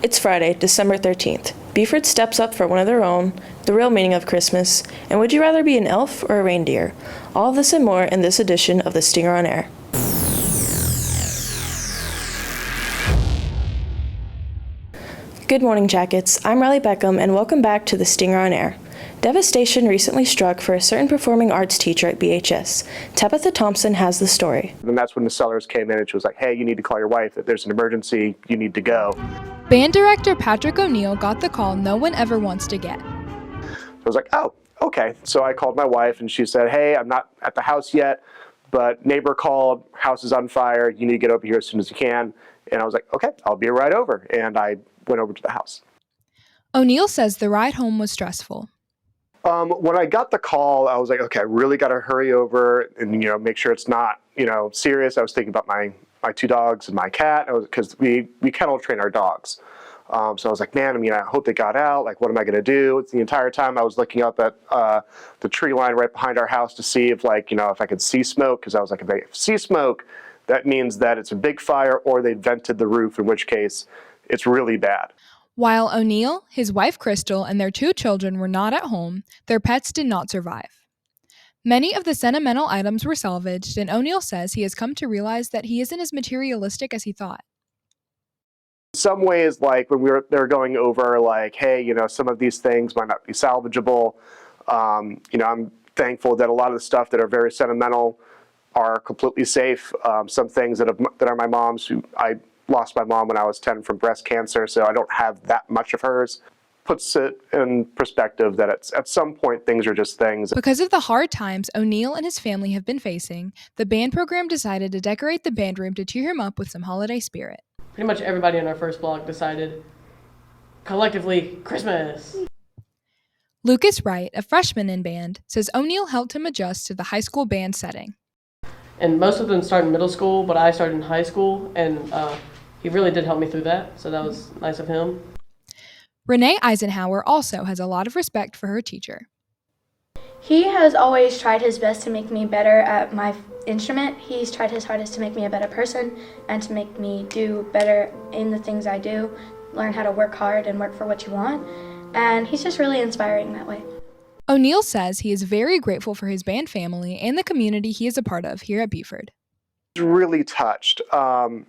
It's Friday, December 13th. Beeford steps up for one of their own, the real meaning of Christmas, and would you rather be an elf or a reindeer? All of this and more in this edition of the Stinger on Air. Good morning, Jackets. I'm Riley Beckham, and welcome back to the Stinger on Air. Devastation recently struck for a certain performing arts teacher at BHS. Tabitha Thompson has the story. And that's when the Sellers came in and she was like, hey, you need to call your wife. If there's an emergency, you need to go. Band director Patrick O'Neill got the call no one ever wants to get. I was like, oh, okay. So I called my wife and she said, hey, I'm not at the house yet, but neighbor called, house is on fire. You need to get over here as soon as you can. And I was like, okay, I'll be right over. And I went over to the house. O'Neill says the ride home was stressful. When I got the call, I was like, okay, I really got to hurry over and, make sure it's not, serious. I was thinking about my two dogs and my cat because we kennel train our dogs. So I was like, man, I hope they got out. Like, what am I going to do? The entire time I was looking up at the tree line right behind our house to see if if I could see smoke. Because I was like, if I see smoke, that means that it's a big fire or they vented the roof, in which case it's really bad. While O'Neill, his wife Crystal, and their 2 children were not at home, their pets did not survive. Many of the sentimental items were salvaged, and O'Neill says he has come to realize that he isn't as materialistic as he thought. In some ways, like when they're going over, like, hey, some of these things might not be salvageable. I'm thankful that a lot of the stuff that are very sentimental are completely safe. Some things that are my mom's, I lost my mom when I was 10 from breast cancer, so I don't have that much of hers. Puts it in perspective that at some point things are just things. Because of the hard times O'Neill and his family have been facing, the band program decided to decorate the band room to cheer him up with some holiday spirit. Pretty much everybody in our first block decided, collectively, Christmas. Lucas Wright, a freshman in band, says O'Neill helped him adjust to the high school band setting. And most of them started in middle school, but I started in high school, and he really did help me through that, so that was nice of him. Renee Eisenhower also has a lot of respect for her teacher. He has always tried his best to make me better at my instrument. He's tried his hardest to make me a better person and to make me do better in the things I do, learn how to work hard and work for what you want, and he's just really inspiring that way. O'Neill says he is very grateful for his band family and the community he is a part of here at Beeford. Really touched. I'm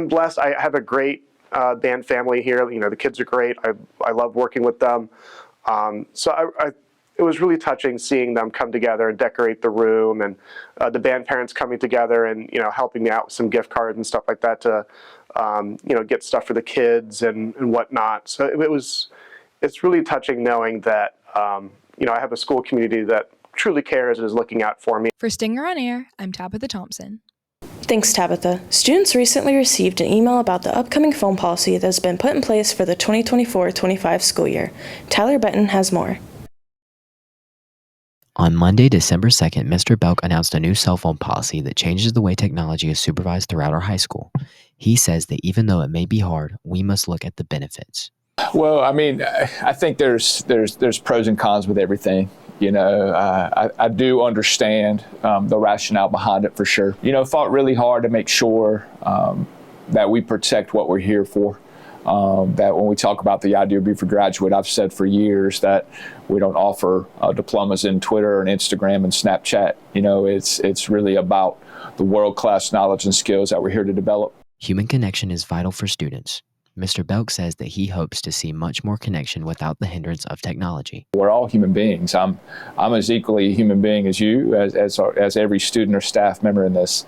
blessed. I have a great band family here. The kids are great. I love working with them. It was really touching seeing them come together and decorate the room, and the band parents coming together and helping me out with some gift cards and stuff like that to get stuff for the kids and whatnot. So it's really touching knowing that I have a school community that truly cares and is looking out for me. For Stinger on Air, I'm Tabitha Thompson. Thanks, Tabitha. Students recently received an email about the upcoming phone policy that has been put in place for the 2024-25 school year. Tyler Benton has more. On Monday, December 2nd, Mr. Belk announced a new cell phone policy that changes the way technology is supervised throughout our high school. He says that even though it may be hard, we must look at the benefits. Well, I think there's pros and cons with everything. I do understand the rationale behind it for sure. Fought really hard to make sure that we protect what we're here for. That when we talk about the Ideal Beeford Graduate, I've said for years that we don't offer diplomas in Twitter and Instagram and Snapchat. It's really about the world-class knowledge and skills that we're here to develop. Human connection is vital for students. Mr. Belk says that he hopes to see much more connection without the hindrance of technology. We're all human beings. I'm as equally a human being as you, as every student or staff member in this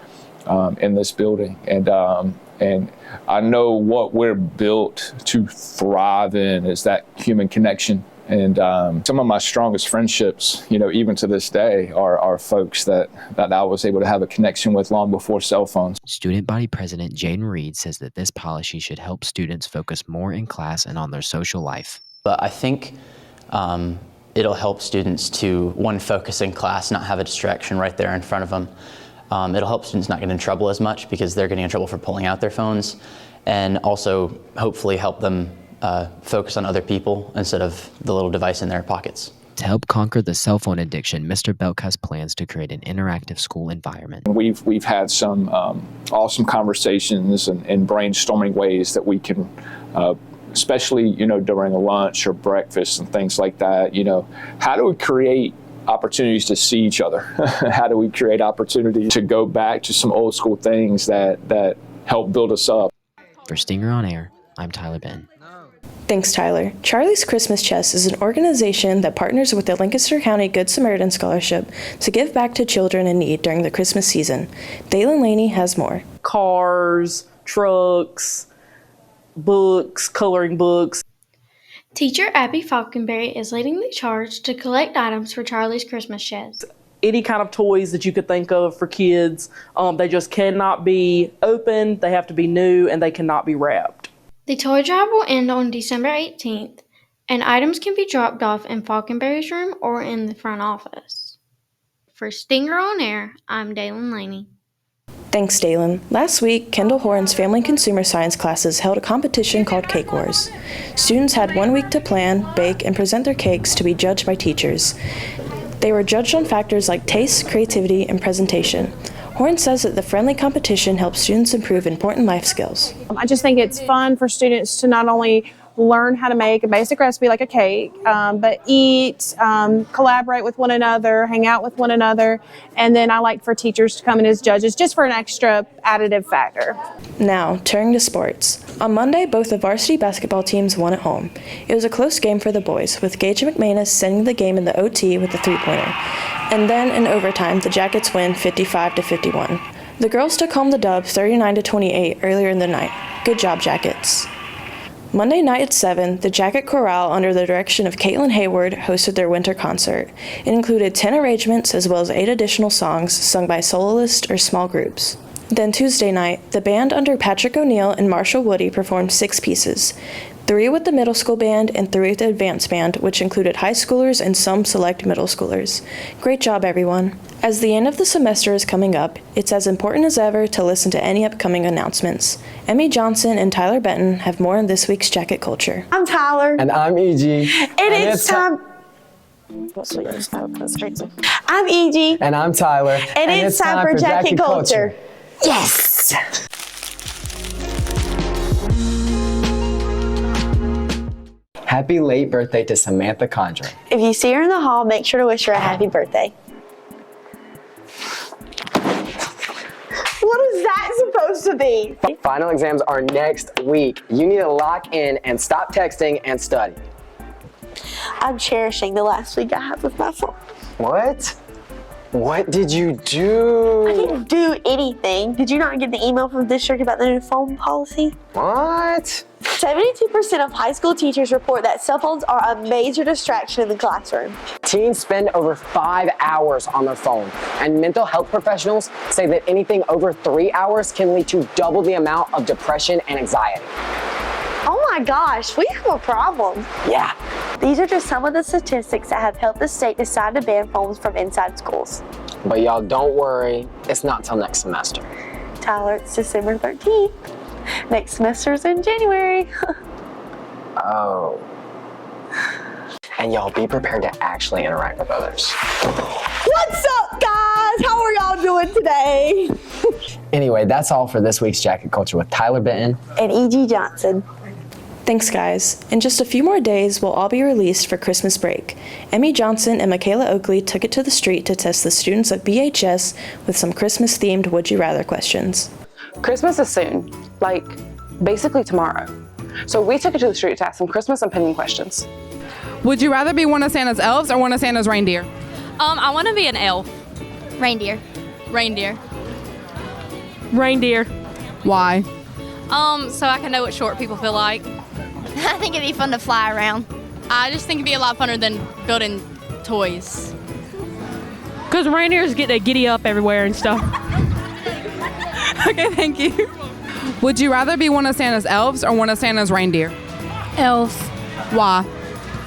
building. And I know what we're built to thrive in is that human connection. And some of my strongest friendships, even to this day, are folks that I was able to have a connection with long before cell phones. Student body president Jaden Reed says that this policy should help students focus more in class and on their social life. But I think it'll help students to, one, focus in class, not have a distraction right there in front of them. It'll help students not get in trouble as much because they're getting in trouble for pulling out their phones, and also hopefully help them focus on other people instead of the little device in their pockets. To help conquer the cell phone addiction, Mr. Belk has plans to create an interactive school environment. We've had some awesome conversations and brainstorming ways that we can especially, during a lunch or breakfast and things like that. How do we create opportunities to see each other? How do we create opportunities to go back to some old school things that help build us up? For Stinger on Air, I'm Tyler Benton. Thanks, Tyler. Charlie's Christmas Chest is an organization that partners with the Lancaster County Good Samaritan Scholarship to give back to children in need during the Christmas season. Dalen Laney has more. Cars, trucks, books, coloring books. Teacher Abby Falconberry is leading the charge to collect items for Charlie's Christmas Chest. Any kind of toys that you could think of for kids, they just cannot be opened, they have to be new, and they cannot be wrapped. The toy drive will end on December 18th, and items can be dropped off in Falconberry's room or in the front office. For Stinger on Air, I'm Dalen Laney. Thanks, Dalen. Last week, Kendall Horan's Family and Consumer Science classes held a competition called Cake Wars. Students had 1 week to plan, bake, and present their cakes to be judged by teachers. They were judged on factors like taste, creativity, and presentation. Horan says that the friendly competition helps students improve important life skills. I just think it's fun for students to not only learn how to make a basic recipe like a cake, but eat, collaborate with one another, hang out with one another, and then I like for teachers to come in as judges just for an extra additive factor. Now, turning to sports. On Monday, both the varsity basketball teams won at home. It was a close game for the boys, with Gage McManus sending the game in the OT with a three-pointer. And then, in overtime, the Jackets win 55-51. The girls took home the dub 39-28 earlier in the night. Good job, Jackets. Monday night at 7, the Jacket Chorale, under the direction of Caitlin Hayward, hosted their winter concert. It included 10 arrangements as well as 8 additional songs sung by soloists or small groups. Then Tuesday night, the band under Patrick O'Neill and Marshall Woody performed 6 pieces. 3 with the middle school band and 3 with the advanced band, which included high schoolers and some select middle schoolers. Great job, everyone. As the end of the semester is coming up, it's as important as ever to listen to any upcoming announcements. Emmy Johnson and Tyler Benton have more on this week's Jacket Culture. I'm Tyler. And I'm E.G. And it's time. I'm E.G. And I'm Tyler. And it's time for Jacket Culture. Yes! Happy late birthday to Samantha Condra. If you see her in the hall, make sure to wish her a happy birthday. What is that supposed to be? Final exams are next week. You need to lock in and stop texting and study. I'm cherishing the last week I have with my phone. What? What did you do? I didn't do anything. Did you not get the email from the district about the new phone policy? What? 72% of high school teachers report that cell phones are a major distraction in the classroom. Teens spend over 5 hours on their phone, and mental health professionals say that anything over 3 hours can lead to double the amount of depression and anxiety. Oh my gosh, we have a problem. Yeah. These are just some of the statistics that have helped the state decide to ban phones from inside schools. But y'all don't worry, it's not till next semester. Tyler, it's December 13th. Next semester's in January. Oh. And y'all be prepared to actually interact with others. What's up, guys? How are y'all doing today? Anyway, that's all for this week's Jacket Culture with Tyler Benton and E.G. Johnson. Thanks, guys. In just a few more days, we'll all be released for Christmas break. Emmy Johnson and Michaela Oakley took it to the street to test the students of BHS with some Christmas-themed Would You Rather questions. Christmas is soon, like basically tomorrow. So we took it to the street to ask some Christmas opinion questions. Would you rather be one of Santa's elves or one of Santa's reindeer? I want to be an elf. Reindeer. Reindeer. Reindeer. Why? So I can know what short people feel like. I think it'd be fun to fly around. I just think it'd be a lot funner than building toys. Because reindeers get to giddy up everywhere and stuff. Okay, thank you. Would you rather be one of Santa's elves or one of Santa's reindeer? Elf. Why?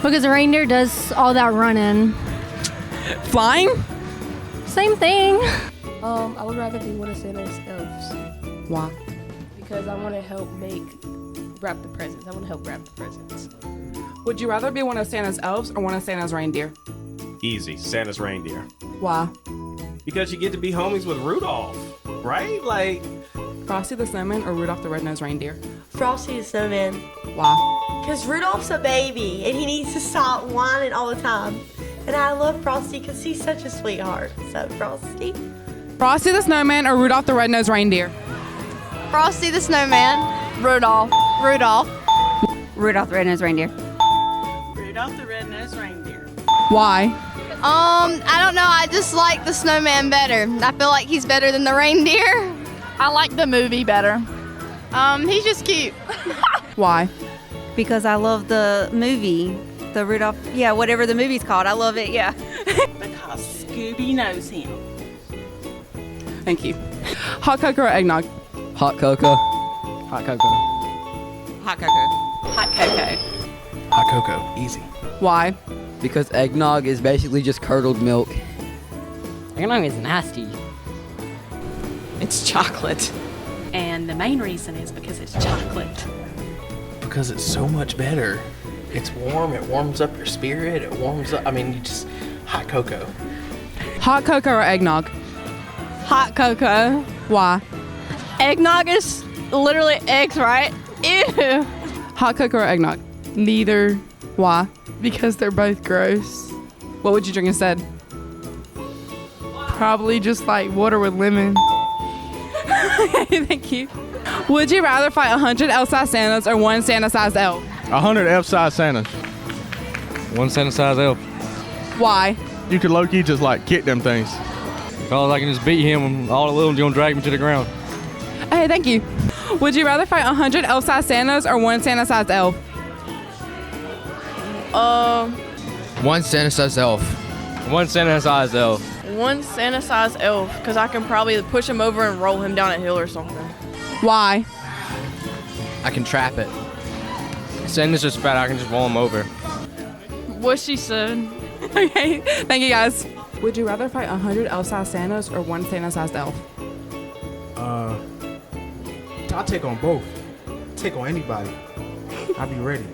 Because a reindeer does all that running. Flying? Same thing. I would rather be one of Santa's elves. Why? Because I want to help wrap the presents. I want to help wrap the presents. Would you rather be one of Santa's elves or one of Santa's reindeer? Easy, Santa's reindeer. Why? Because you get to be homies with Rudolph, right? Like Frosty the Snowman or Rudolph the Red-Nosed Reindeer? Frosty the Snowman. Why? Because Rudolph's a baby and he needs to stop whining all the time. And I love Frosty because he's such a sweetheart. So, Frosty. Frosty the Snowman or Rudolph the Red-Nosed Reindeer? Frosty the Snowman. Rudolph. Rudolph. Rudolph the Red-Nosed Reindeer. Rudolph the Red-Nosed Reindeer. Why? I don't know. I just like the snowman better. I feel like he's better than the reindeer. I like the movie better. He's just cute. Why? Because I love the movie. The Rudolph, yeah, whatever the movie's called. I love it, yeah. Because Scooby knows him. Thank you. Hot cocoa or eggnog? Hot cocoa. Hot cocoa. Hot cocoa. Hot cocoa. Hot cocoa. Easy. Why? Because eggnog is basically just curdled milk. Eggnog is nasty. It's chocolate. And the main reason is because it's chocolate. Because it's so much better. It's warm, it warms up your spirit, it warms up, hot cocoa. Hot cocoa or eggnog? Hot cocoa. Why? Eggnog is literally eggs, right? Ew. Hot cocoa or eggnog? Neither. Why? Because they're both gross. What would you drink instead? Probably just like water with lemon. Okay, thank you. Would you rather fight 100 elf-sized Santas or one Santa-sized elf? 100 elf-sized Santas. One Santa-sized elf. Why? You could low-key just like kick them things. Because I can just beat him and all the little ones gonna drag him to the ground. Hey, thank you. Would you rather fight 100 elf-sized Santas or one Santa-sized elf? One Santa-sized elf. One Santa-sized elf. One Santa-sized elf, because I can probably push him over and roll him down a hill or something. Why? I can trap it. Santa's just fat, I can just roll him over. What she said. Okay, thank you guys. Would you rather fight 100 elf-sized Santas or one Santa-sized elf? I'll take on both. Take on anybody. I'll be ready.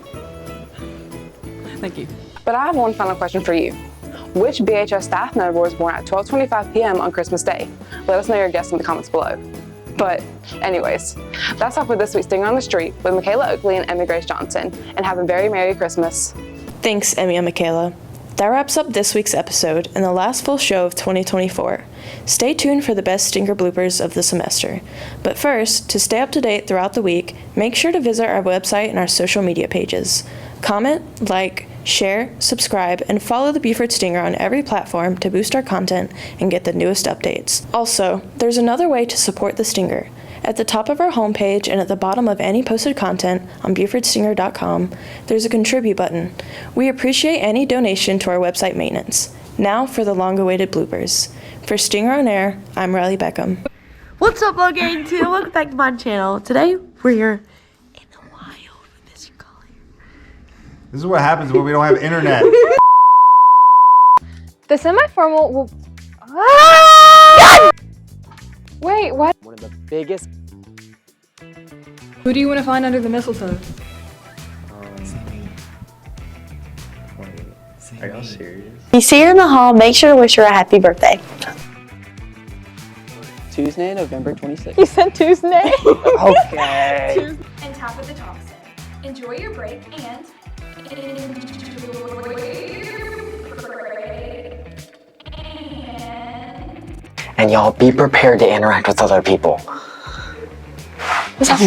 Thank you. But I have one final question for you. Which BHS staff member was born at 12:25 p.m. on Christmas Day? Let us know your guess in the comments below. But anyways, that's all for this week's Stinger on the Street with Michaela Oakley and Emmy Grace Johnson. And have a very Merry Christmas. Thanks, Emmy and Michaela. That wraps up this week's episode and the last full show of 2024. Stay tuned for the best Stinger bloopers of the semester. But first, to stay up to date throughout the week, make sure to visit our website and our social media pages. Comment, like, share, subscribe, and follow the Buford Stinger on every platform to boost our content and get the newest updates. Also, there's another way to support the Stinger. At the top of our homepage and at the bottom of any posted content on BufordStinger.com, there's a contribute button. We appreciate any donation to our website maintenance. Now for the long-awaited bloopers. For Stinger on Air, I'm Riley Beckham. What's up, Vlog Gang 2? Welcome back to my channel. Today, we're here in the wild with Mr. Collier. This is what happens when we don't have internet. The semi-formal will... Wait, what? One of the biggest... Who do you want to find under the mistletoe? Are y'all serious? If you see her in the hall, make sure to wish her a happy birthday. Tuesday, November 26th. You said Tuesday? Okay. And Tabitha Thompson. Enjoy your break and And y'all be prepared to interact with other people. What's up?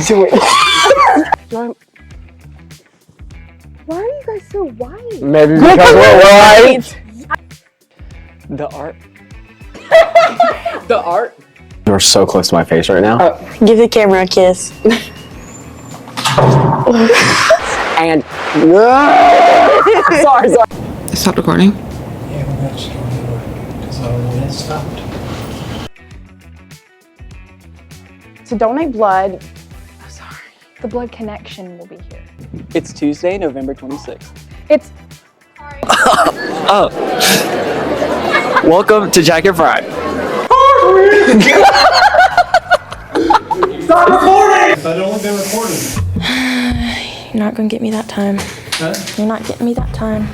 Why are you guys so white? Maybe because we're white. The art. The art. You're so close to my face right now. Give the camera a kiss. And sorry. Stop recording. Yeah, we're not sure because when it stopped. To donate blood, the blood connection will be here. It's Tuesday, November 26th. It's... Oh. Welcome to Jacket Fried. Stop recording! If I'd only been recording. You're not gonna get me that time. Huh? You're not getting me that time.